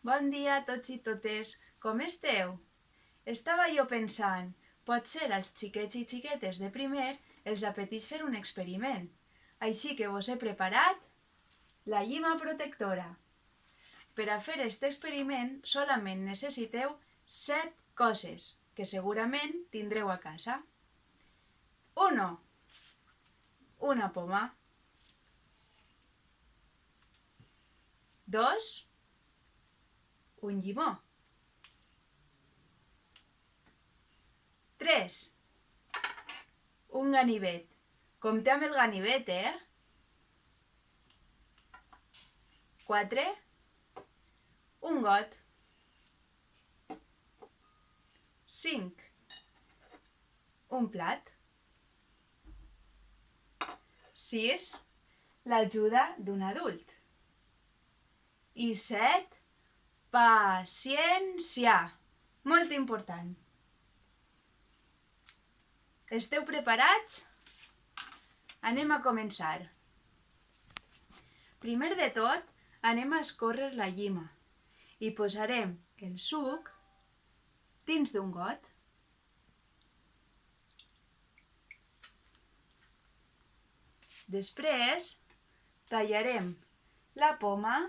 Bon dia a tots i totes, com esteu? Estava jo pensant, potser als xiquets i xiquetes de primer els apeteix fer un experiment. Així que vos he preparat la llima protectora. Per a fer aquest experiment solament necessiteu 7 coses, que segurament tindreu a casa. 1. Una poma. 2. Un llimó. 3. Un ganivet. Compte amb el ganivet, 4. Un got. 5. Un plat. 6. L'ajuda d'un adult. I 7. Paciència. Molt important. Esteu preparats? Anem a començar. Primer de tot, anem a escórrer la llima i posarem el suc dins d'un got. Després, tallarem la poma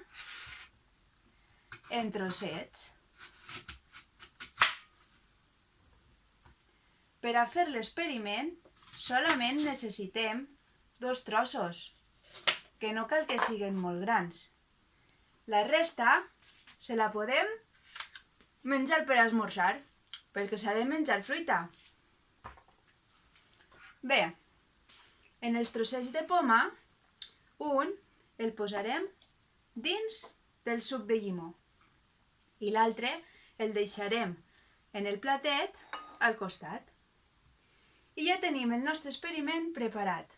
en trossets. Per a fer l'experiment, solament necessitem 2 trossos, que no cal que siguin molt grans. La resta se la podem menjar per esmorzar, perquè s'ha de menjar fruita. Bé, en els trossets de poma, un el posarem dins del suc de llimó i l'altre el deixarem en el platet al costat. I ja tenim el nostre experiment preparat.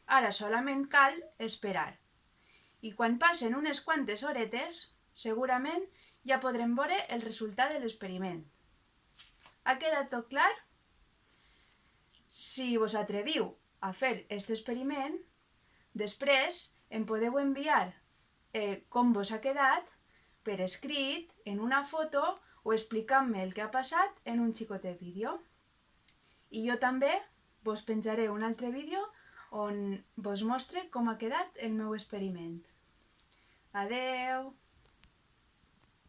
Ara solament cal esperar. I quan passen unes quantes horetes, segurament ja podrem veure el resultat de l'experiment. Ha quedat tot clar? Si vos atreviu a fer aquest experiment, després em podeu enviar com vos ha quedat per escrit, en una foto o explicant-me el que ha passat en un xicotet vídeo. I jo també vos penjaré un altre vídeo on vos mostre com ha quedat el meu experiment. Adeu!